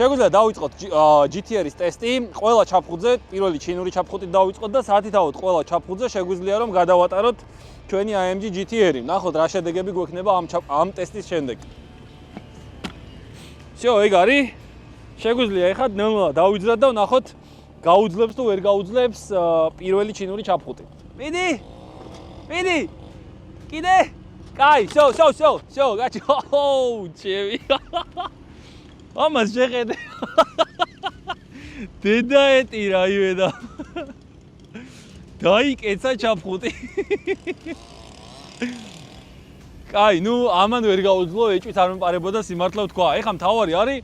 შეგვიძლია დავიწყოთ GTR-ის ტესტი. ყველა ჩაფხუტზე, პირველი ჩინური ჩაფხუტით დავიწყოთ და საათითაოდ ყველა ჩაფხუტზე შეგვიძლია რომ გადავატაროთ ჩვენი AMG GTR-ი. ნახოთ რა შედეგები გვექნება ამ ტესტის შემდეგ. всё, ეგ არის. შეგვიძლია ეხლა ნელ-ნელა დავიძრათ და ვნახოთ გაუძლებს თუ ვერ გაუძლებს პირველი ჩინური ჩაფხუტი. მიდი! მიდი! კიდე! კაი, всё, გაჩი. ჩემი. ამას შეხედე. დედაეტი რაიმე და დაიკეცა ჩაფხუტი. კაი, ნუ ამან ვერ გაუძლო, ეჭვით არ მეპარებოდა სიმართლე ვთქვა. ეხლა მთავარი არის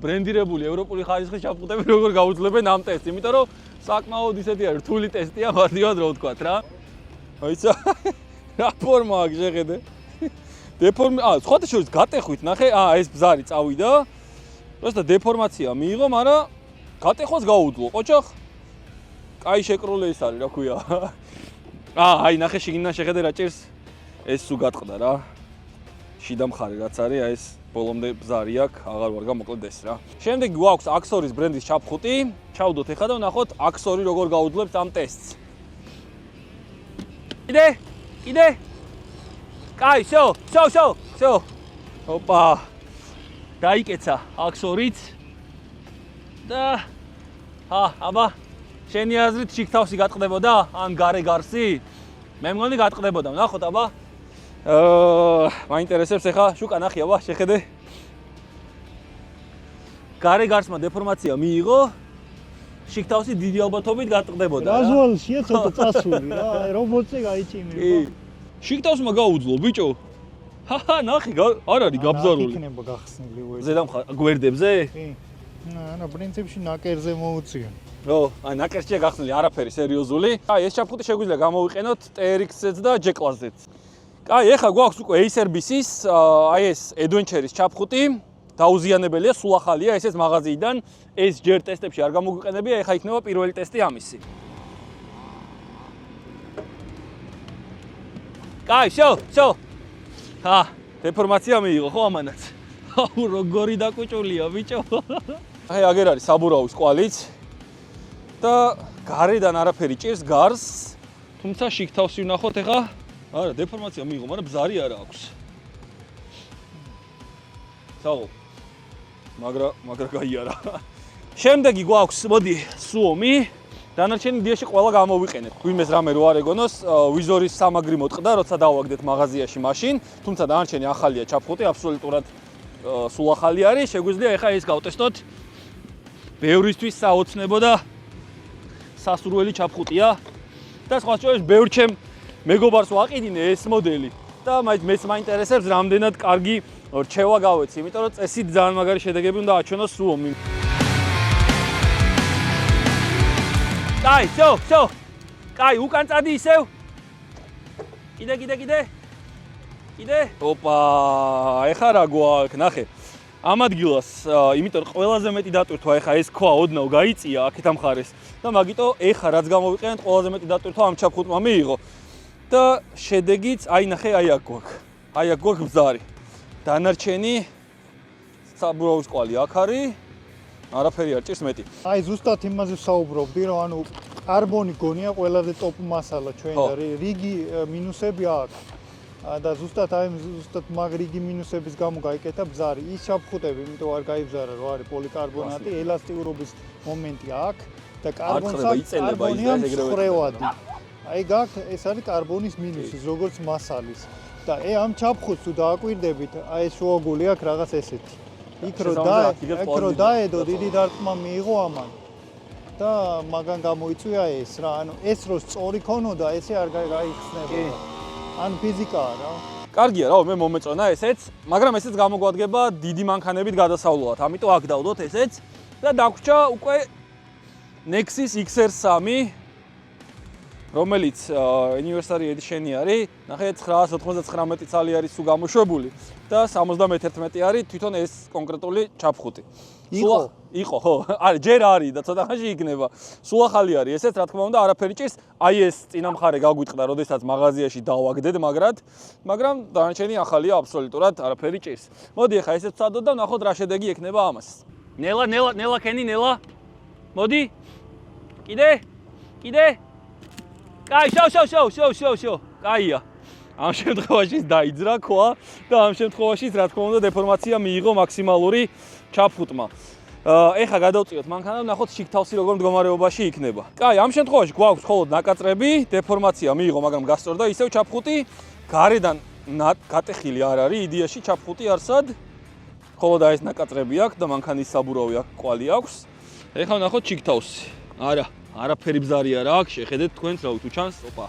ბრენდირებული ევროპული ხარისხის ჩაფხუტები როგორ გაუძლებენ ამ ტესტს, იმიტომ რომ საკმაოდ ისეთი არის რთული ტესტია, მარტივად რო ვთქვათ რა. აიცა რა ფორმა აქვს შეხედე. სხვათა შორის გატეხვით ნახე, ეს ბზარი წავიდა. просто დეფორმაცია მიიღო, მაგრამ გატეხვას გაუძლო, ყოჩახ. კაი შეკროლე ის არის, რა ქვია. აი ნახე შიგნიდან შეხედე რა ჭირს. ეს სულ გატყდა რა. შიდა მხარე რაც არის, აი ეს ბოლომდე ბზარი აქვს, აღარ ვარ გამოკლედ ეს რა. შემდეგ გვაქვს Axoris ბრენდის ჩაფხუტი. ჩავდოთ ეხლა და ვნახოთ Axori როგორ გაუძლებს ამ ტესტს. კიდე. კაი, всё. ოპა. დაიკეცა Axorიც. და აბა შენი აზრით შიგთავსი გატყდებოდა ან გარე გარსი? მე მგონი გატყდებოდა, ვნახოთ აბა. მაინტერესებს ეხა შუკა ნახე აბა, შეხედე. გარე გარსმა დეფორმაცია მიიღო. შიგთავსი დიდი ალბათობით გატყდებოდა. გაზვალშია ცოტა წასული რა, რობოტზე გაიჭიმება. შიგთავსმა გაუძლო ბიჭო. ნახე, არ არის გაბზარული. იქნება გახსნილი უეცი. ზედა გვერდებზე? კი. ანა პრინციპში ნაკერზე მოუწია. აი ნაკერშია გახსნილი, არაფერი სერიოზული. აი ეს ჩაფხუტი შეგვიძლია გამოვიყენოთ TRX-ზეც და J-Class-ზეც. აი ეხლა გვაქვს უკვე Acerbis-ის აი ეს Adventure-ის ჩაფხუტი. დაუზიანებელია, სულ ახალია, ესეც მაღაზიიდან. ეს ჯერ ტესტებში არ გამოგვიყენებია, ეხლა იქნება პირველი ტესტი ამისი. კაი, всё. დეფორმაცია მიიღო ხო ამანაც. აუ როგორი დაკუჭულია ბიჭო. აი აგერ არის საბურავის კვალიც. და გარედან არაფერი ჭირს გარს. თუმცა შიგთავსი ვნახოთ ეხა. არა, დეფორმაცია მიიღო, მაგრამ ბზარი არ აქვს. საღო. მაგრა გაიარა. შემდეგი გვაქვს, მოდი, Suomi. დანარჩენი დიაში ყველა გამოვიყენეთ. გვიმეს რამე რო არ ეგონოს, ვიზორის სამაგრი მოტყდა, როცა დავაგდეთ მაღაზიაში მაშინ, თუმცა დანარჩენი ახალია ჩაფხუტი, აბსოლუტურად სულ ახალი არის. შეგვიძლია ეხა ეს გავტესტოთ. ბევრისთვის საოცნებო და სასურველი ჩაფხუტია. და სხვა შორის ბევრ ჩემ მეგობარს ვაყიდინე ეს მოდელი. და მეც მაინტერესებს რამდენად კარგი რჩევა გავეცი, იმიტომ რომ წესით ძალიან მაგარი შედეგები უნდა აჩვენოს Suomi. კაი, всё. კაი, უკან წადი ისევ. კიდე. ოპა, ეხა რა გვაქვს, ნახე. ამ ადგილას, იმიტომ რომ ყველაზე მეტი დატვირთვა ეხა ეს ქვა ოდნავ გაიწია აქეთ ამ ხარეს და მაგიტო ეხა რაც გამოვიყენეთ, ყველაზე მეტი დატვირთვა ამ ჩაფხუტმა მიიღო. და შედეგიც, აი ნახე, აი აქ გვაქვს ბზარი. დანარჩენი საბურავის კვალი აქ არის. არაფერი არ ჭირს მეტი. აი ზუსტად იმაზე საუბრობდი, რომ ანუ კარბონი გონია ყველაზე ტოპ მასალა ჩვენ და რიგი მინუსები აქვს. და ზუსტად მაგ რიგი მინუსების გამო გაიკეთა ბზარი. ის ჩაფხუტები, იმიტომ არ გაიბზარა, რომ არის პოლიკარბონატი, ელასტიურობის მომენტი აქვს და კარბონია მხრევადი. აი გაქვს, ეს არის კარბონის მინუსის, როგორც მასალის. და ამ ჩაფხუტს თუ დააკვირდებით, აი ეს შუაგული აქვს რაღაც ესეთი. იქ რო დაედო დიდი დარტყმა მიიღო ამან. და მაგან გამოიწვია ეს რა, ანუ ეს რო სწორი ქონოდა, ესე არ გაიხსნებოდა. ან ფიზიკაა რა. კარგია რა, მე მომეწონა ესეც, მაგრამ ესეც გამოგვადგება დიდი მანქანებით გადასავლად. ამიტომ აქ დავდოთ ესეც და დაგვრჩა უკვე Nexus XR3, რომელიც Anniversary Edition-ი არის. ნახე 999 წალი არის სულ გამოშვებული და 71 არის თვითონ ეს კონკრეტული ჩაფხუტი. იყო, ხო, არა, ჯერ არის და ცოტა ხანში იქნება. სულ ახალი არის ესეც, რა თქმა უნდა, არაფერი ჭირს. აი ეს წინა მხარე გაგვიტყდა, როდესაც მაღაზიაში დავაგდეთ, მაგრამ დანარჩენი ახალია აბსოლუტურად, არაფერი ჭირს. მოდი ახლა ესეც ვცადოთ და ვნახოთ რა შედეგი ექნება ამას. ნელა ქენი ნელა. მოდი. კიდე. კაი, შო. კაია. ამ შემთხვევაში დაიძრა ქვა და ამ შემთხვევაში რა თქმა უნდა დეფორმაცია მიიღო მაქსიმალური ჩაფხუტმა. ეხა გადავწიოთ მანქანა, ნახოთ შიგთავსი როგორ მდგომარეობაში იქნება. კაი, ამ შემთხვევაში გვაქვს მხოლოდ ნაკაწრები, დეფორმაცია მიიღო, მაგრამ გასწორდა ისევ ჩაფხუტი, გარედან გატეხილი არ არის, იდეაში ჩაფხუტი არსად. მხოლოდ ეს ნაკაწრები აქვს და მანქანის საბურავი აქვს, კვალი აქვს. ეხა ნახოთ შიგთავსი. არაფერი ბზარი არ აქვს, შეხედეთ თქვენც რა თუ ჩანს, ოპა.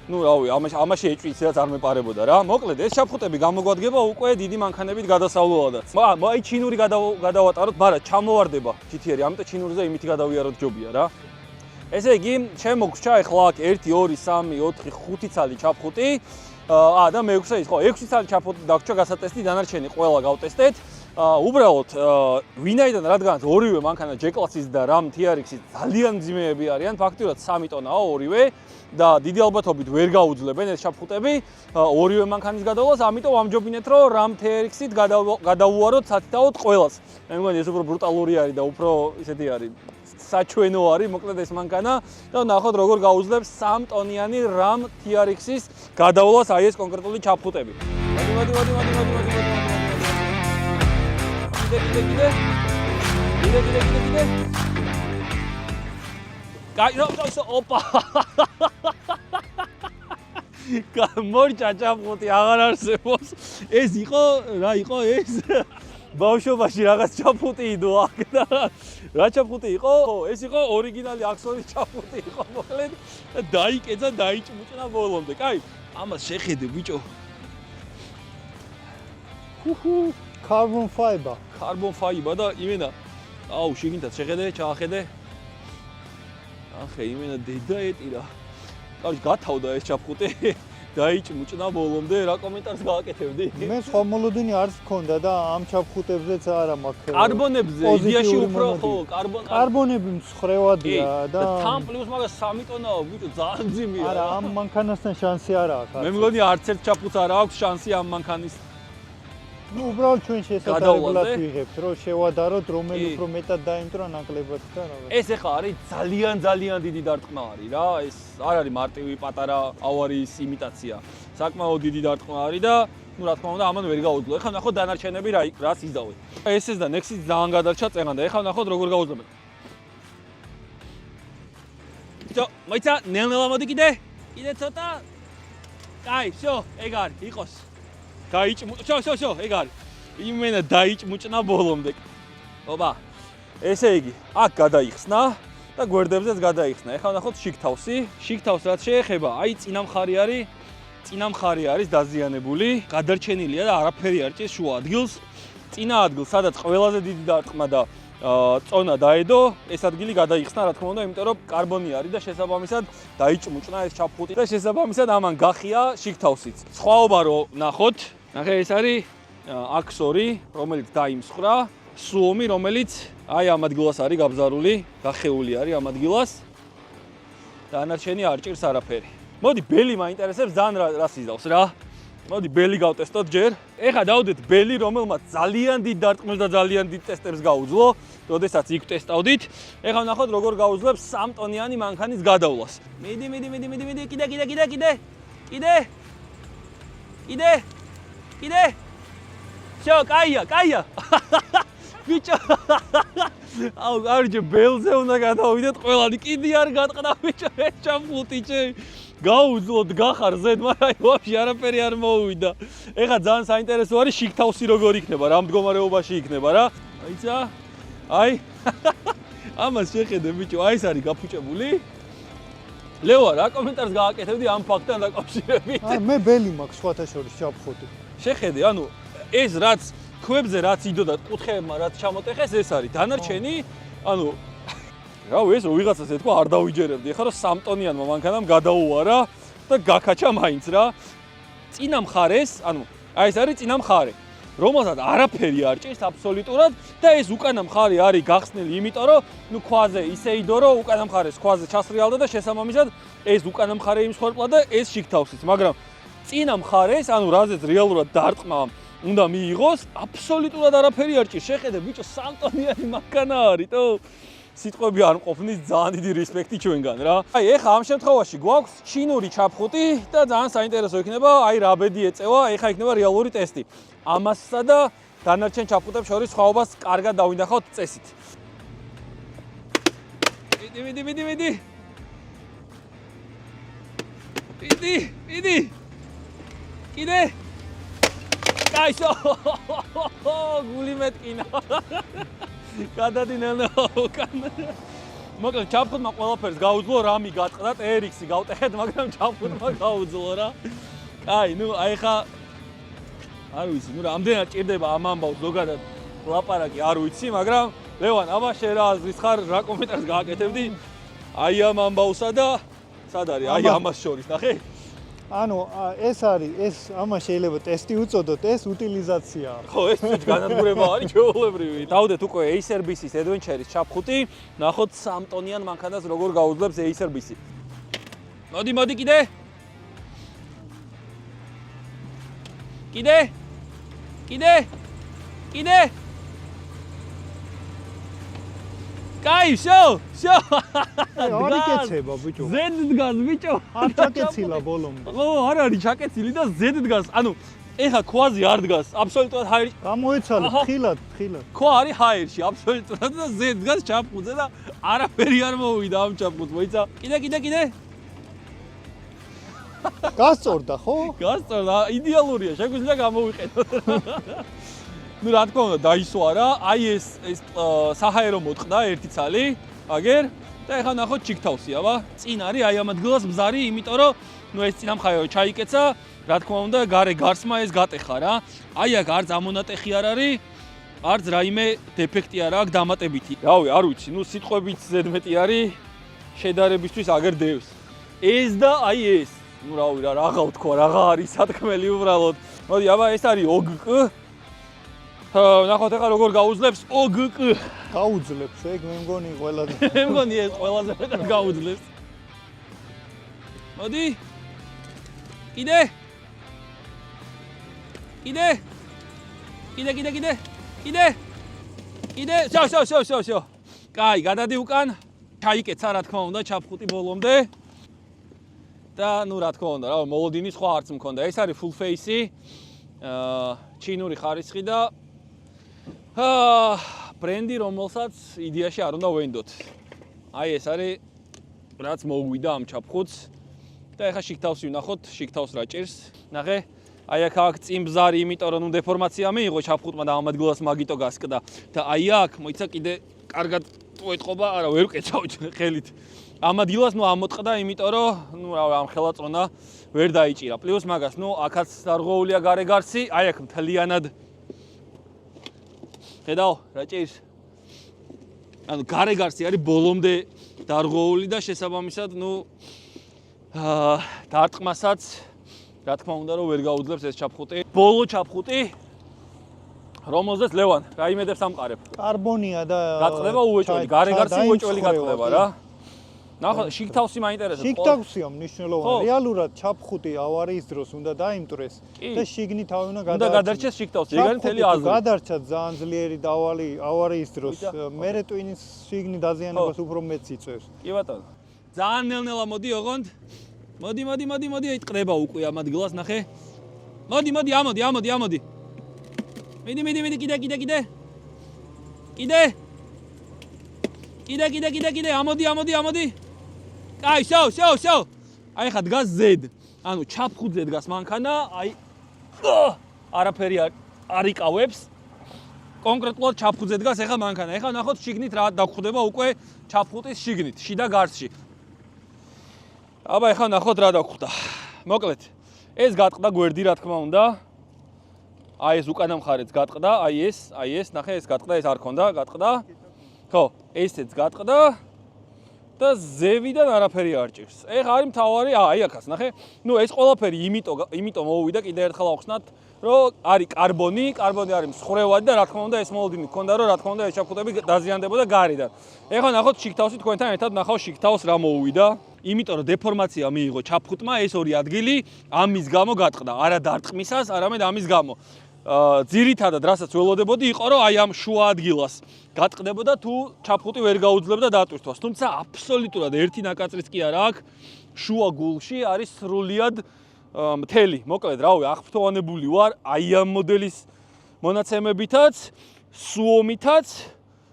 ნუ რავი, ამაში ეჭვიც რაც არ მეპარებოდა რა. მოკლედ ეს ჩაფხუტები გამოგვადგება უკვე დიდი მანქანებით გადასავლელადაც. აი ჩინური გადავატაროთ, მაგრამ ჩამოვარდება GT-ი, ამიტომ ჩინურზე იმითი გადავიაროთ ჯობია რა. ესე იგი, შემოგვრჩა ეხლა აქ 1 2 3 4 5 ცალი ჩაფხუტი. და მე-6 ის ხო 6 ცალი ჩაფხუტი დაგვრჩა გასატესტი, დანარჩენი ყველა გავტესტეთ. უბრალოდ ვინაიდან რადგანაც ორივე მანქანა G-კლასის და RAM TRX-ის ძალიან მძიმეები არიან, ფაქტიურად 3 ტონაა ორივე და დიდი ალბათობით ვერ გაუძლებენ ეს ჩაფხუტები ორივე მანქანის გადავლას, ამიტომ ამჯობინეთ რომ RAM TRX-ით გადავუაროთ სათითაოდ ყველას. მე მგონი ეს უფრო ბრუტალური არის და უფრო ისეთი არის საჩვენო არის, მოკლედ ეს მანქანა და ნახოთ როგორ გაუძლებს 3 ტონიანი RAM TRX-ის გადავლას აი ეს კონკრეტული ჩაფხუტები. მოდი. კიდე. გაირო, ოპა. მორჭა ჩაფხუტი აღარ არსებობს. ეს რა იყო ეს? ბავშვობაში რაღაც ჩაფხუტი იდო აქ და რა ჩაფხუტი იყო? ეს იყო ორიგინალი აქსონის ჩაფხუტი იყო, მოკლედ დაიკეცა, დაიჭმუჭნა ბოლომდე. კაი, ამას შეხედე ბიჭო. Carbon fiber და იმენა. აუ, შიგნითაც შეხედე, ჩაახედე. ახე, იმენა დედაეტი რა. კარგი, გათავდა ეს ჩაფხუტი. დაიჭმუჭნა ბოლომდე, რა კომენტარს გააკეთებდი? მე სხვა მოლოდინი არც მქონდა და ამ ჩაფხუტებზეც არა მაქვს. კარბონებზე იდეაში უფრო ხო, კარბონები მსხრევადია და თან პლუს მაგას 3 ტონაა, ბიჭო, ძალიან ძიმია. არა, ამ მანქანასთან შანსი არ აქვს. მე მგონი არც ერთ ჩაფხუტს არ აქვს შანსი ამ მანქანის. ნუ უბრალოდ ჩვენ შესაძლებლად ვიღებთ, რომ შევადაროთ, რომელი უფრო მეტად დაიმტვრა ნაკლებად და რაღაც. ეს ეხა არის ძალიან დიდი დარტყმა არის რა, ეს არ არის მარტივი პატარა ავარიის იმიტაცია. საკმაოდ დიდი დარტყმა არის და ნუ რა თქმა უნდა ამან ვერ გაუძლო. ეხლა ნახოთ დანარჩენები რას იზავენ. SS და Nex-იც ძალიან გადარჩა წეღან და ეხლა ნახოთ როგორ გაუძლებენ. ბიჭო, მოიცა, ნელ-ნელა მოდი კიდე ცოტა. კაი, всё, ეგ არის, იყოს. შო, ეგ არის. იმენა დაიჭმუჭნა ბოლომდე. ოპა. ესე იგი, აქ გადაიხსნა და გვერდებზეც გადაიხსნა. ეხლა ნახოთ შიგთავსი. შიგთავს რაც შეეხება, აი წინა მხარე არის დაზიანებული, გადარჩენილია და არაფერი არ ჭირს შუა ადგილს. წინა ადგილს, სადაც ყველაზე დიდი დარტყმა და წონა დაედო, ეს ადგილი გადაიხსნა, რა თქმა უნდა, იმიტომ რომ კარბონი არის და შესაბამისად დაიჭმუჭნა ეს ჩაფხუტი და შესაბამისად ამან გახია შიგთავსიც. სხვაობა რო ნახოთ, ნახე ეს არის აქსორი, რომელიც დაიმსხრა, სუომი, რომელიც აი ამ ადგილას არის გაბზარული, გახეული არის ამ ადგილას. დანარჩენი არ ჭირს არაფერი. მოდი ბელი მაინტერესებს ძალიან რას იზავს რა. მოდი ბელი გავტესტოთ ჯერ. ეხლა დავდეთ ბელი, რომელმაც ძალიან დიდ დარტყმებს და ძალიან დიდ ტესტებს გაუძლო, როდესაც იქ ტესტავდით. ეხლა ნახოთ როგორ გაუძლებს 3 ტონიანი მანქანის გადავლას. მიდი, კიდე. შო, კაია. ბიჭო. აუ, გარჯე ბელზე უნდა გადავიდეთ ყველანი. კიდე არ გატყდა ბიჭო, ეს ჩამხუტიჭე. გაუძლოდ გახარ ზედ, მაგრამ აი ვაფშე არაფერი არ მოუვიდა. ეხლა ძალიან საინტერესო არის შიგთავსი როგორ იქნება, რა მდგომარეობაში იქნება რა. აიცა? აი. ამას შეხედე ბიჭო, აი ეს არის გაფუჭებული. ლევა, რა კომენტარს გააკეთებდი ამ ფაქტთან დაკავშირებით? მე ბელი მაქვს სხვათა შორის ჩაფხუტი. შეხედე, ანუ ეს რაც ქვებზე რაც იდოდა კუთხეებმა რაც ჩამოტეხეს ეს არის. დანარჩენი, ანუ რავი, ეს რო ვიღაცას ეთქვა არ დავიჯერებდი. ეხლა რომ 3 ტონიანმა მანქანამ გადაუარა და გაკაჩა მაინც რა. წინა მხარეს, ანუ აი ეს არის წინა მხარე, რომელსაც არაფერი არ ჭირს აბსოლუტურად და ეს უკანა მხარე არის გახსნილი, იმიტომ რომ ნუ ქვაზე ისე იდო, რომ უკანა მხარეს ქვაზე ჩასრიალდა და შესაბამისად ეს უკანა მხარე იმსხვერპლა და ეს შიგთავსიც, მაგრამ წინა მხარეს, ანუ რაზეც რეალურად დარტყმა უნდა მიიღოს, აბსოლუტურად არაფერი არ ჭირს. შეხედე, ბიჭო, სამტონიანი მანქანა არის, თო სიტყვები არ მყოფნის, ძალიან დიდი რესპექტი ჩვენგან რა. აი, ეხა ამ შემთხვევაში გვაქვს ჩინური ჩაფხუტი და ძალიან საინტერესო იქნება, აი რა ბედი ეწევა, ეხა იქნება რეალური ტესტი. ამასსა და დანარჩენ ჩაფხუტებს შორის სხვაობას კარგად დავინახავთ წესით. მიდი. კიდე. კაისო. გული მეტკინა. გადადინელა უკან. მოკლედ ჩაფხუტმა ყველაფერს გაუძლო, რამი გატყდა, TRX-ი გავტეხეთ, მაგრამ ჩაფხუტმა გაუძლო რა. აი, აი ხა არ ვიცი, რამდენად ჭირდება ამ ამბავს ზოგადად ლაპარაკი, არ ვიცი, მაგრამ ლევან, აბა შენ რა აზრის ხარ, რა კომენტარს გააკეთებდი? აი ამ ამბავსა და სად არის? აი ამას შორის, ნახე? ანუ ეს ამას შეიძლება ტესტი უწოდოთ, ეს უტილიზაციაა. ხო, ეს განადგურება არის ჩვეულებრივი. დავდეთ უკვე Acerbis-ის Adventure-ის ჩაფხუტი, ნახოთ 3 ტონიან მანქანას როგორ გაუძლებს Acerbis-ი. მოდი კიდე. კაი, შო. არ იკეცება, ბიჭო. ზედ დგას, ბიჭო. არ ჩაკეცილა ბოლომდე. ო, არ არის ჩაკეცილი და ზედ დგას. ანუ, ეხა ქვაზე არ დგას, აბსოლუტურად ჰაერში. გამოეცალე, თხილად. ქვა არის ჰაერში, აბსოლუტურად და ზედ დგას ჩაფხუტზე და არაფერი არ მოვიდა ამ ჩაფხუტს, მოიცა. კიდე. გასწორდა, ხო? გასწორდა, იდეალურია, შეგვიძლია გამოვიყენოთ. რა თქმა უნდა, დაისვარა, აი ეს საჰაერო მოტყდა ერთი ცალი, აგერ და ეხლა ნახოთ ჩიქთავსი, აბა. წინ არის აი ამ ადგილას ბზარი, იმიტომ რომ ეს წინა მხარეო ჩაიკეცა, რა თქმა უნდა, გარე გარსმა ეს გატეხა რა. აი აქ არც ამონატეხი არ არის, არც რაიმე დეფექტი არ აქვს დამატებითი. რავი, არ ვიცი, სიტყვებით ზედმეტი არის შედარებისთვის აგერ დევს. ეს და აი ეს. რავი რა, რაღა ვთქვა, რაღა არის სათქმელი უბრალოდ. მოდი, აბა ეს არის OGK. ნახოთ ეხლა როგორ გაუძლებს OGK. გაუძლებს, ეგ მე მგონი ყველაზე. მე მგონი ეს ყველაზე მეტად გაუძლებს. მოდი. კიდე. შო. კაი, გადადი უკან. ჩაიკეცა რა თქმა უნდა ჩაფხუტი ბოლომდე. და რა თქმა უნდა, რა მოლოდინი სხვა არც მქონდა. ეს არის full face-ი. ჩინური ხარისხი და ბრენდი, რომელსაც იდეაში არ უნდა ვენდოთ. აი ეს არის რაც მოუვიდა ამ ჩაფხუტს. და ეხლა შიგთავსი ვნახოთ, შიგთავს რა ჭირს. ნახე, აი აქ წინ ბზარი, იმიტომ რომ დეფორმაცია მიიღო ჩაფხუტმა და ამ ადგილას მაგიტო გასკდა. და აი აქ მოიცა კიდე კარგად ეტყობა, არა ვერ ვკეცავ ხელით. ამ ადგილას ამოტყდა, იმიტომ რომ ამ ხელაწონა ვერ დაიჭირა. პლუს მაგას, აქაც დარღვეულია გარე გარსი, აი აქ მთლიანად ხედავ, რა ჭირს? ანუ გარე გარსი არის ბოლომდე დარღვეული და შესაბამისად, დარტყმასაც რა თქმა უნდა რომ ვერ გაუძლებს ეს ჩაფხუტი. ბოლო ჩაფხუტი, რომელზეც ლევან, რა იმედებს ამყარებ? კარბონია და გაწდება უეჭველი, გარე გარსი უეჭველი გაწდება რა. ნახო, შიგთავსი მაინტერესებს. შიგთავსია მნიშვნელოვანი. რეალურად ჩაფხუტი ავარიის დროს უნდა დაიმტვრეს და შიგნით თავი უნდა გადარჩეს. უნდა გადარჩეს შიგთავსი, ეგ არის მთელი აზრი. გადარჩა ძალიან ძლიერი დავალი ავარიის დროს. მერე ტვინის შიგნით დაზიანებას უფრო მეტს იწევს. კი ბატონო. ძალიან ნელ-ნელა მოდი ოღონდ. მოდი, იტყდება უკვე ამ ადგილას, ნახე. მოდი, ამოდი. მიდი, კიდე, ამოდი. კაი, შო. აი ხა დგას ზედ. ანუ ჩაფხუტზე დგას მანქანა, აი არაფერი არ იკავებს. კონკრეტულად ჩაფხუტზე დგას ეხა მანქანა. ეხა ნახოთ შიგნით რა დაგხვდება უკვე ჩაფხუტის შიგნით, შიდა გარსში. აბა ეხა ნახოთ რა დაგხვდა. მოკლედ, ეს გატყდა გვერდი რა თქმა უნდა. აი ეს უკანა მხარეც გატყდა, აი ეს, ნახე ეს გატყდა, ეს არ ქონდა, გატყდა. ხო, ესეც გატყდა და ზევიდან არაფერი არ ჭირს. ეხა არის მთავარი, აი აქაც, ნახე. ეს ყველაფერი იმიტომ მოუვიდა კიდე ერთხელ ავხსნათ, რომ არის კარბონი არის მსხრევადი და რა თქმა უნდა ეს მოლოდინი გქონდა, რომ რა თქმა უნდა ეს ჩაფხუტები დაზიანდებოდა გარედან. ეხლა ნახოთ შიგთავსი თქვენთან ერთად ნახავ შიგთავს რა მოუვიდა. იმიტომ რომ დეფორმაცია მიიღო ჩაფხუტმა ეს ორი ადგილი ამის გამო გატყდა, არა დარტყმისას, არამედ ამის გამო. ძირითადად რასაც ველოდებოდი იყო რომ აი ამ შუა ადგილას გატყდებოდა თუ ჩაფხუტი ვერ გაუძლებდა დატვირთვას. თუმცა აბსოლუტურად ერთი ნაკაწრიც კი არა აქვს. შუა გულში არის სრულიად მთელი. მოკლედ, რავი, აღფრთოვანებული ვარ აი ამ მოდელის მონაცემებითაც, სუომითაც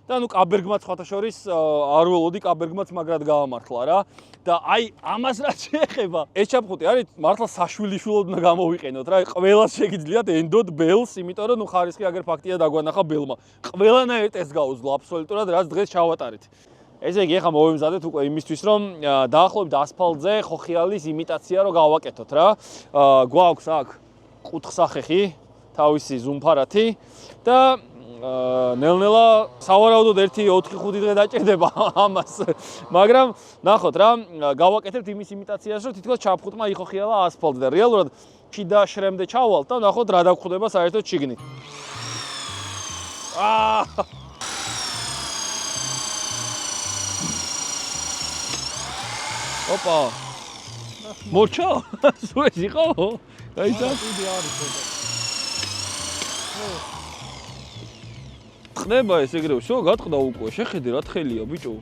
და ნუ კაბერგმაც სხვათა შორის არ ველოდი კაბერგმაც მაგრად გაამართლა რა. და აი ამას რაც შეეხება, ეს ჩაფხუტი არის მართლა საშვილიშვილოდ უნდა გამოვიყენოთ რა. ყველას შეგიძლიათ ენდოთ ბელს, იმიტომ რომ ნუ ხარისხი აგერ ფაქტია დაგვანახა ბელმა. ყველანაირ ტესტს გაუძლო აბსოლუტურად, რაც დღეს ჩავატარეთ. ესე იგი, ახლა მოვემზადეთ უკვე იმისთვის, რომ დაახლოებით ასფალტზე ხოხიალის იმიტაცია რო გავაკეთოთ რა. გვაქვს აქ კუთხსახეხი, თავისი ზუმფარათი და ნელ-ნელა სავარაუდოდ 1-4-5 დღე დაჭირდება ამას. მაგრამ ნახოთ რა, გავაკეთებთ იმის იმიტაციას, რომ თითქოს ჩაფხუტმა იხოხიალა ასფალტზე და რეალურად შიდა შრემდე ჩავალთ და ნახოთ რა დაგხვდება საერთოდ შიგნით. ოპა. მორჩა? სულ ეს იყო? გაიცა? დიდი არის ხოდა. ხდება ეს ეგრევე, შო გატყდა უკვე, შეხედე რა თხელია ბიჭო.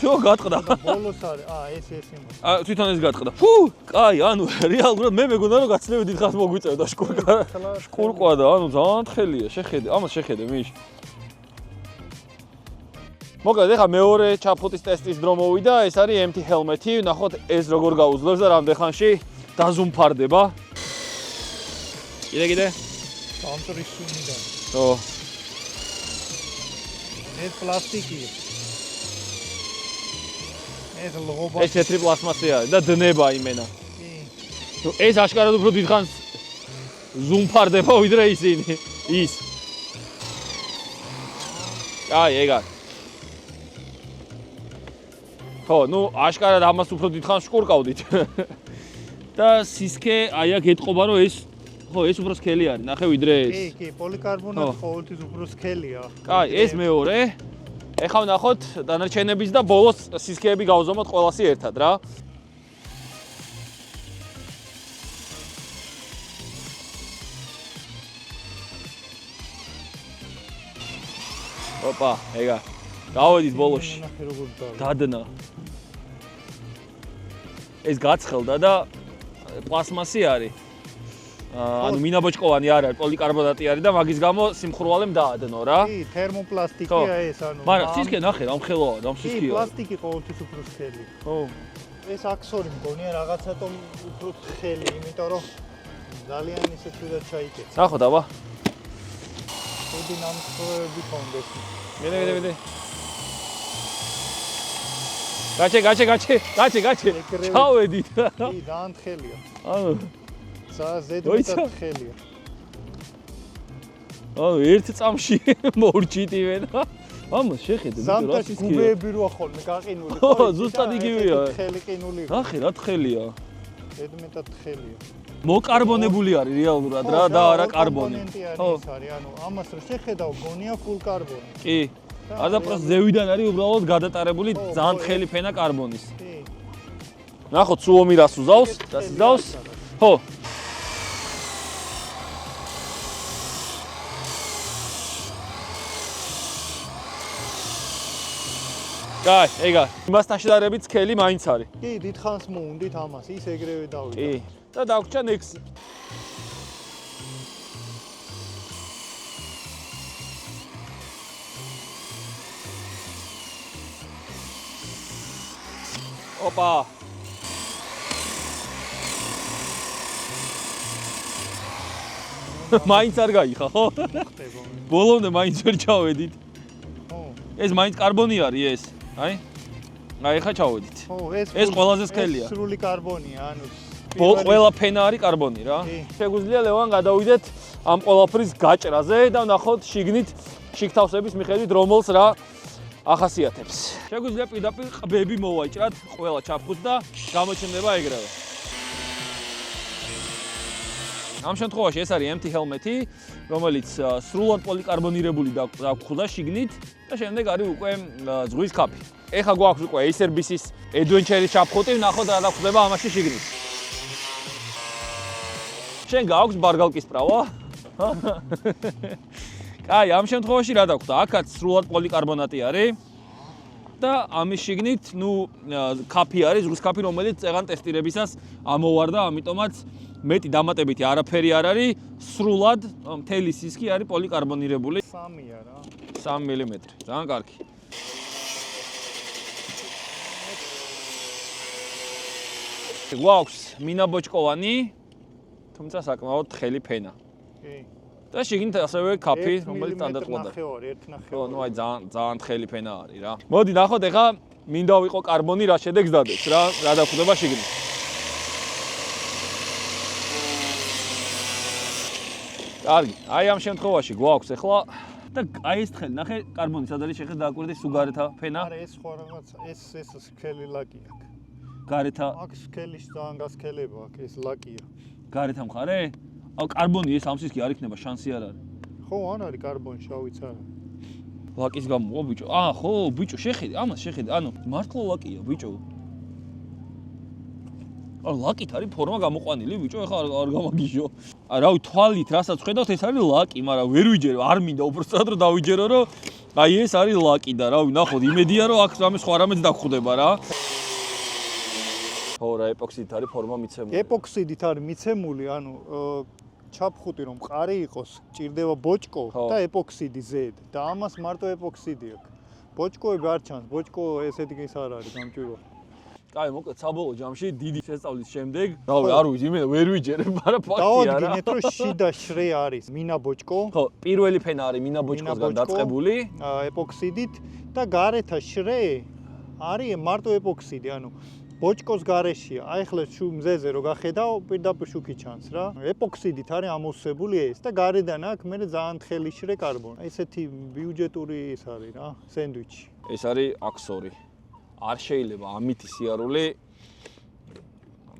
შო გატყდა. ბოლოს არის, ეს იმას. თვითონ ეს გატყდა. ფუ, კაი, ანუ რეალურად მე მეგონა რომ გაცნები დიდხანს მოგვიწევდა შკურყვა და ანუ ძალიან თხელია, შეხედე, ამას შეხედე მიშ. მოკლედ, ეხლა მეორე ჩაფხუტის ტესტის დრო მოვიდა, ეს არის empty helmet-ი, ნახოთ ეს როგორ გაუძლებს და რამდენ ხანში დაზუმფარდება. კიდე. დამწრის სუნიდან. ო. ეს პლასტიკია. ეს ლღობა. ეს თეთრი პლასმასია და დნება იმენა. კი. ეს აშკარად უფრო დიდხანს ზუმფარდება ვიდრე ისინი. ის. აი, ეგა. ხო, ნუ აშკარად ამას უფრო დიდხანს შკურყავდით. და სისქე აი აქ ეთყობა რომ ეს ხო, ეს უფრო სქელი არის, ნახე ვიდრე ეს. კი, პოლიკარბონატი ყოველთვის უფრო სქელია. კაი, ეს მეორე. ეხლა ვნახოთ დანარჩენების და ბოლოს სისქეები გავზომოთ ყველასი ერთად რა. ოპა, ეგა. გავედით ბოლოში. ნახე როგორ დადნა. ეს გაცხელდა და პლასმასი არის. ანუ მინაბოჭკოვანი არ არის, პოლიკარბონატი არის და მაგის გამო სიმხურვალემ დაადნო რა. კი, თერმოპლასტიკია ეს, ანუ. მაგრამ სისქე ნახე რა მხელოა, და სისქეა. კი, პლასტიკი ყოველთვის უფრო სქელი. ხო. ეს აქსორი მგონია რაღაცათო უფრო თხელი, იმიტომ რომ ძალიან ისე თუდად ჩაიკეთა. ნახოთ აბა. ხუდი ნამსხვრევები კონდეს. მიდე. გაჩე. ჩავედით. კი, ძალიან თხელია. ანუ ზედმეტად თხელია. ანუ ერთ წამში მორჩიტივე და ამას შეხედე ბიჭო რა სისქეა. გუბეები როა ხოლმე გაყინული. ხო, ზუსტად იგივეა. თხელი ყინული. ნახე რა თხელია. ზედმეტად თხელია. მოკარბონებული არის რეალურად რა და არა კარბონი. ხო, ის არის, ანუ ამას რო შეხედავ, გონია ფულ კარბონი. კი. არა პროს ზევიდან არის უბრალოდ გადატარებული ძალიან თხელი ფენა კარბონის. კი. ნახოთ სუომი რას უზავს და სიზავს. ხო. კაი, ეგა. იმასთან შედარებით სქელი მაინც არის. კი, დიდხანს მოუნდით ამას, ის ეგრევე დავიდა. კი. და დაგვრჩა ნექსი. ოპა. მაინც არ გაიხა, ხო? ხდება. ბოლომდე მაინც ვერ ჩავედით. ხო. ეს მაინც კარბონი არის ეს. აი. აი ხა ჩავედით. ხო, ეს ყველაზე სქელია. ეს სრული კარბონია, ანუ ყველა ფენა არის კარბონი რა. შეგვიძლია ლევან გადავიდეთ ამ ყველაფრის გაჭრაზე და ვნახოთ შიგნით შიგთავსების მიხედვით რომელს რა ახასიათებს. შეგვიძლია პირდაპირ ყბები მოვაჭრათ ყველა ჩაფხუტს და გამოჩნდება ეგრევე. ამ შემთხვევაში ეს არის empty helmet-ი, რომელიც სრულად პოლიკარბონირებული დაგხვდა შიგნით და შემდეგ არის უკვე ზღვის ქაფი. ეხლა გვაქვს უკვე Acerbis-ის Adventure-ის ჩაფხუტი, ვნახოთ რა დაგხვდება ამაში შიგნით. შენ გააქვს ბარგალკის პრავა? კაი, ამ შემთხვევაში რა დაგვხდა? აქაც სრულად პოლიკარბონატი არის. და ამის შიგნით, კაფი არის, ზღვის კაფი, რომელიც წეღან ტესტირებისას ამოვარდა, ამიტომაც მეტი დამატებითი არაფერი არ არის, სრულად მთელი სისქი არის პოლიკარბონირებული. 3-ია რა. 3 მმ. ძალიან კარგი. გვაქვს მინაბოჭკოვანი, თუმცა საკმაოდ თხელი ფენა. კი. და შიგნით ასევე კაფი, რომელიც სტანდარტულად. 1.5 ხო, აი ძალიან თხელი ფენა არის რა. მოდი ნახოთ ეხა მინდა ვიყო კარბონი რა შედეგს დადებს რა დაგვხვდება შიგნით. კარგი, აი ამ შემთხვევაში გვაქვს ეხლა და აი ეს თხელი, ნახე კარბონი სად არის შეხეთ დააკვირდე სუგარეთა ფენა. არა, ეს ხო რაღაცა, ეს სქელი ლაკი აქვს. გარეთა აქ სქელის ძალიან გასქელება აქვს, ეს ლაკია. გარეთა მხარე? აუ კარბონი ეს ამ სისქი არ იქნება, შანსი არ არის. ხო, არ არის კარბონი, შავიც არა. ლაკის გამო, ბიჭო. ხო, ბიჭო, შეხედე, ამას შეხედე. ანუ მართლა ლაკია, ბიჭო. ლაკით არის ფორმა გამოყვანილი, ბიჭო, ეხლა არ გამაგიჟო. რავი, თვალით რასაც ხედავთ, ეს არის ლაკი, მაგრამ ვერ ვიჯერო, არ მინდა უბრალოდ რომ დავიჯერო, რომ აი ეს არის ლაკი და რავი, ნახოთ, იმედია რომ აქ რამე სხვა რამეც დაგხვდება რა. ხო, რა ეპოქსიდით არის ფორმა მიცემული. ეპოქსიდით არის მიცემული, ანუ ჩაფხუტი რომ მყარი იყოს, ჭირდება ბოჭკო და ეპოქსიდი ზედ და ამას მარტო ეპოქსიდი აქვს. ბოჭკოები არ ჩანს, ბოჭკო ესეთი ის არ არის გამჭვირო. კაი, მოკლედ საბოლოო ჯამში დიდი შესწავლის შემდეგ, რავი, არ ვიცი, მე ვერ ვიჯერებ, მაგრამ ფაქტია რა. დავადგინეთ, რომ შიდა შრე არის მინა ბოჭკო. ხო, პირველი ფენა არის მინა ბოჭკოსგან დაწყებული, ეპოქსიდით და გარეთა შრე არის მარტო ეპოქსიდი, ანუ ბოჭკოს გარეშია. აი ახლა მზეზე რო გახედავ, პირდაპირ შუქი ჩანს რა. ეპოქსიდით არის ამოვსებული ეს და გარედან აქვს მე ძალიან თხელი შრე კარბონი. ესეთი ბიუჯეტური ის არის რა, სენდვიჩი. ეს არის აქსორი. არ შეიძლება ამითი სიარული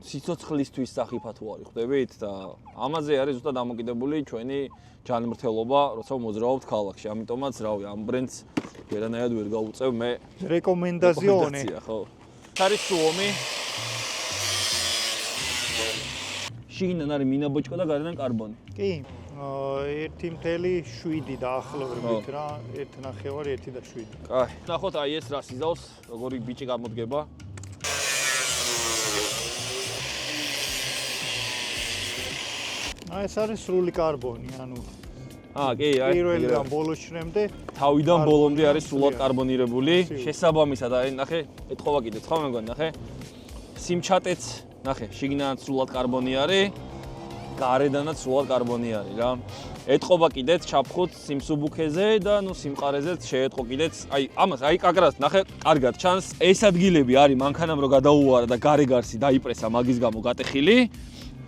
სიცოცხლისთვის სახიფათო არის, ხვდებით? და ამაზე არის ზუსტად დამოკიდებული ჩვენი ჯანმრთელობა, როცა მოძრაობთ ქალაქში. ამიტომაც, რავი, ამ ბრენდს ვერანაირად ვერ გავუწევ მე რეკომენდაზიონი. ხო. არის სუომი. შიგნიდან არის მინაბოჭკო და გარედან კარბონი. კი. 1.7 დაახლოებით რა, 1.5, 1.7. კაი. ნახოთ აი ეს რა სიზავს, როგორი ბიჭი გამოდგება. აი ეს არის სრული კარბონი, ანუ კი, აი. პირველიდან ბოლოშრემდე თავიდან ბოლომდე არის სრულად კარბონირებული. შესაბამისად აი ნახე, ეთყობა კიდე, ხო მე მგონი, ნახე. სიმჩატეც, ნახე, შიგნიდან სრულად კარბონი არის. გარედანაც სრულად კარბონი არის რა. ეთყობა კიდეც ჩაფხუთ სიმსუბუქეზე და სიმყარეზეც შეეთყო კიდეც. აი ამას აი კაკრას ნახე, კარგად ჩანს. ეს ადგილები არის მანქანამ რო გადაუვარა და გარეგარსი დაიპრესა მაგის გამო გატეხილი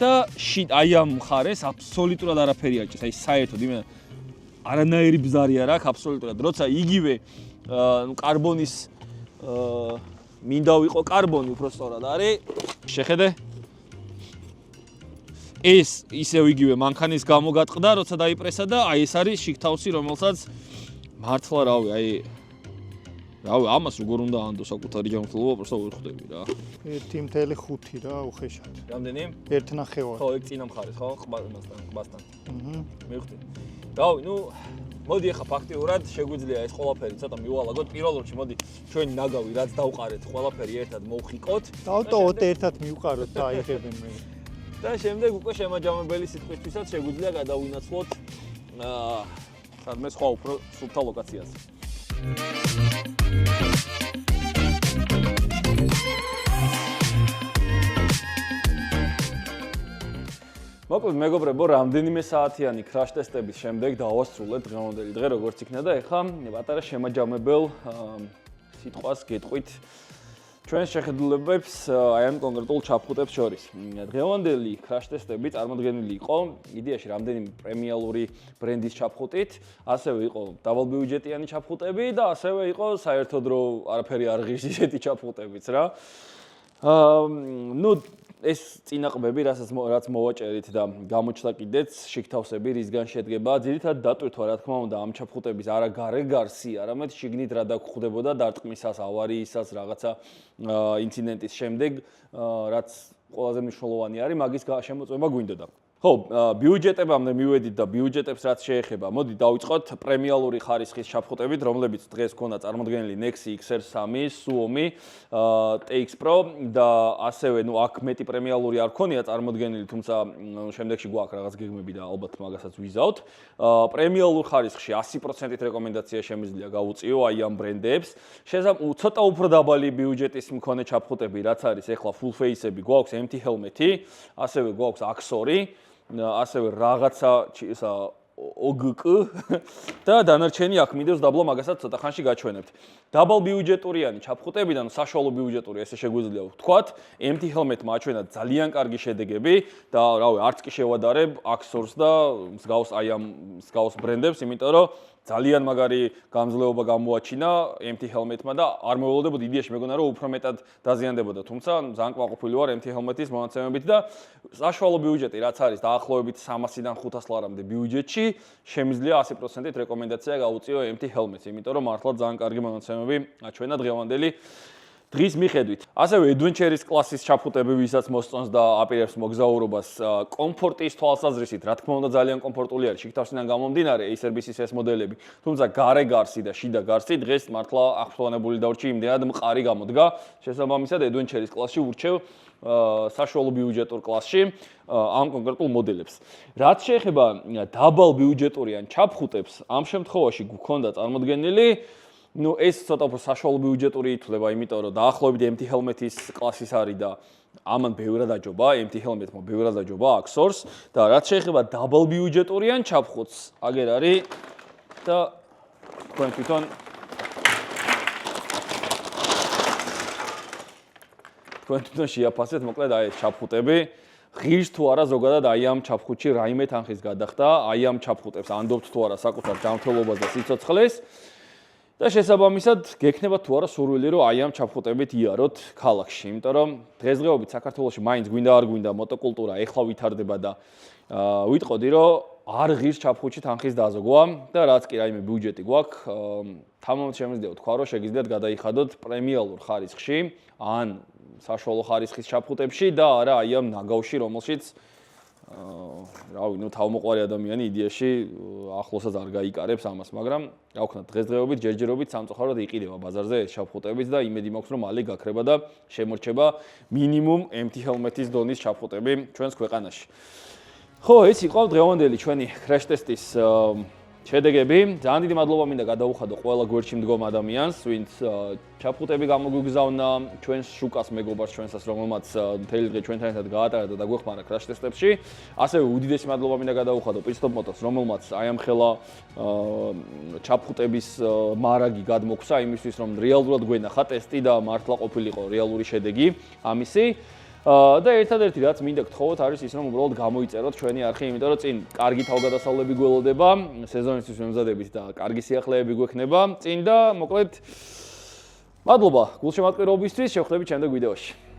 და აი ამ მხარეს აბსოლუტურად არაფერი აჭის. აი საერთოდ იმენა არანაირი ბზარი არ აქვს აბსოლუტურად. როცა იგივე კარბონის მინდა ვიყო კარბონი უფრო სწორად არის. შეხედე ეს ისევ იგივე მანქანის გამო გატყდა, როცა დაიპრესა და აი ეს არის შიგთავსი, რომელსაც მართლა რავი, ამას როგორ უნდა ანდო საკუთარი ჯანმრთელობა, просто ვერ ხვდები რა. 1.5 რა უხეშად. რამდენი? 1.5. ხო, ეგ წინა მხარეს, ხო? ყბასთან. მივხვდი. რავი, მოდი ახლა ფაქტიურად შეგვიძლია ეს ყველაფერი ცოტა მივალაგოთ. პირველ რიგში მოდი ჩვენი ნაგავი რაც დავყარეთ, ყველაფერი ერთად მოვხიკოთ. დავტოვოთ ერთად მივყაროთ და აიღებენ მე. და შემდეგ უკვე შემაჯამებელი სიტყვისთვისაც შეგვიძლია გადავინაცვლოთ სადმე სხვა უფრო სუფთა ლოკაციაზე. მოკლედ მეგობრებო, რამდენიმე საათიანი crash ტესტების შემდეგ დავასრულეთ დღევანდელი დღე როგორც იქნა და ეხლა პატარა შემაჯამებელ სიტყვას გეტყვით ჩვენს შეხედულებებს აი ამ კონკრეტულ ჩაფხუტებს შორის. დღევანდელი crash ტესტები წარმოდგენილი იყო იდეაში რამდენიმე პრემიალური ბრენდის ჩაფხუტით, ასევე იყო დაბალბიუჯეტიანი ჩაფხუტები და ასევე იყო საერთოდ რო არაფერი არ ღირს ისეთი ჩაფხუტებიც რა. ეს წინაყბები, რაც მოვაჭერით და გამოჩნდა კიდეც შიგთავსები, რისგან შედგება, ძირითადად დატვირთვა რა თქმა უნდა ამ ჩაფხუტების არა გარეგარსი, არამედ შიგნით რა დაგხვდებოდა დარტყმისას, ავარიისას, რაღაცა ინციდენტის შემდეგ, რაც ყველაზე მნიშვნელოვანი არის, მაგის შემოწმება გვინდოდა. ხო, ბიუჯეტებამდე მივედით და ბიუჯეტებს რაც შეეხება, მოდი დავიწყოთ პრემიალური ხარისხის ჩაფხუტებით, რომლებიც დღეს გქონდა წარმოდგენილი Nexi XR3, Suomi, TX Pro და ასევე, აქ მეტი პრემიალური არ გქონია წარმოდგენილი, თუმცა შემდეგში გვაქვს რაღაც გეგმები და ალბათ მაგასაც ვიზავთ. პრემიალურ ხარისხში 100%-ით რეკომენდაცია შემიძლია გავუწიო აი ამ ბრენდებს. ცოტა უფრო დაბალი ბიუჯეტის მქონე ჩაფხუტები, რაც არის ახლა full face-ები, გვაქვს MT Helmet-ი, ასევე გვაქვს Axor-ი, ასევე რაღაცა OGK და დანარჩენი აქ მინდებს დაბლა მაგასაც ცოტა ხანში გაჩვენებთ. დაბალ ბიუჯეტურიანი ჩაფხუტებიდან საშუალო ბიუჯეტური ესე შეგვიძლია ვთქვათ, MT Helmet-მა აჩვენა ძალიან კარგი შედეგები და რავი, არც კი შევადარებ Axor-ს და მსგავს ბრენდებს, იმიტომ რომ ძალიან მაგარი გამძლეობა გამოაჩინა MT Helmet-მა და არ მოველოდებოდი იდეაში მეგონა რომ უფრო მეტად დაზიანდებოდა, თუმცა ძალიან კმაყოფილი ვარ MT Helmet-ის მონაცემებით და საშუალო ბიუჯეტი რაც არის დაახლოებით 300-დან 500 ლარამდე ბიუჯეტში შემიძლია 100%-ით რეკომენდაცია გავუწიო MT Helmet-ს, იმიტომ რომ მართლა ძალიან კარგი მონაცემები აჩვენა დღევანდელი დღის მიხედვით. ასევე Adventure-ის კლასის ჩაფხუტები, ვისაც მოსწონს და აპირებს მოგზაურობას კომფორტის თვალსაზრისით, რა თქმა უნდა ძალიან კომფორტული არის, შიგთავსიდან გამომდინარე Acer-ის ეს მოდელები, თუმცა გარე გარსი და შიდა გარსი დღეს მართლა აღფრთოვანებული დავრჩი, იმდენად მყარი გამოდგა, შესაბამისად Adventure-ის კლასში ურჩევ საშუალო ბიუჯეტურ კლასში ამ კონკრეტულ მოდელებს. რაც შეეხება დაბალ ბიუჯეტურიან ჩაფხუტებს, ამ შემთხვევაში გქონდა წარმოდგენილი ეს ცოტა უფრო საშუალო ბიუჯეტური ითვლება, იმიტომ რომ დაახლოებით MT Helmet-ის კლასის არის და ამან ბევრად აჯობა, MT Helmet-მა ბევრად აჯობა Axor-ს და რაც შეეხება დაბალ ბიუჯეტურიან ჩაფხუტს, აგერ არის და თქვენ თვითონ შეაფასეთ, მოკლედ აი ეს ჩაფხუტები ღირს თუ არა ზოგადად აი ამ ჩაფხუტში რაიმე თანხის გადახდა, აი ამ ჩაფხუტებს ანდობთ თუ არა საკუთარ ჯანმრთელობას და სიცოცხლეს და შესაბამისად გექნება თუ არა სურვილი რომ აი ამ ჩაფხუტებით იაროთ ქალაქში, იმიტომ რომ დღესდღეობით საქართველოში მაინც გვინდა არ გვინდა მოტოკულტურა ეხლა ვითარდება და ვიტყოდი რომ არ ღირს ჩაფხუტში თანხის დაზოგვა და რაც კი რაიმე ბიუჯეტი გვაქვს, თამამად შემიძლია თქვა რომ შეგიძლიათ გადაიხადოთ პრემიალურ ხარისხში ან საშუალო ხარისხის ჩაფხუტებში და არა აი ამ ნაგავში, რომელშიც რავი, თავმოყარი ადამიანი იდეაში ახლოსაც არ გაიკარებს ამას, მაგრამ რა ვქნა, დღესდღეობით ჯერჯერობით სამწუხაროდ იყიდება ბაზარზე ეს ჩაფხუტებიც და იმედი მაქვს რომ მალე გაქრება და შემორჩება მინიმუმ MT Helmet-ის დონის ჩაფხუტები ჩვენს ქვეყანაში. ხო, ეს იყო დღევანდელი ჩვენი crash test-ის შედეგები. ძალიან დიდი მადლობა მინდა გადაუხადო ყველა გვერდში მდგომ ადამიანს, ვინც ჩაფხუტები გამოგვიგზავნა ჩვენს შუკას მეგობარს ჩვენსაც, რომელმაც მთელი დღე ჩვენთან ერთად გაატარა და გვეხმარა crash test-ებში. ასევე უდიდესი მადლობა მინდა გადაუხადო Pitstop Motors, რომელმაც აი ამ ხელა ჩაფხუტების მარაგი გადმოგხსა იმისთვის, რომ რეალურად გვენახა ტესტი და მართლა ყოფილიყო რეალური შედეგი ამისი. და ერთადერთი რაც მინდა გთხოვოთ არის ის რომ უბრალოდ გამოიწეროთ ჩვენი არხი, იმიტომ რომ წინ კარგი თავგადასავლები გველოდება, სეზონისთვის მემზადებით და კარგი სიახლეები გვექნება წინ და მოკლედ მადლობა გულშემატკივრობისთვის, შევხვდებით შემდეგ ვიდეოში.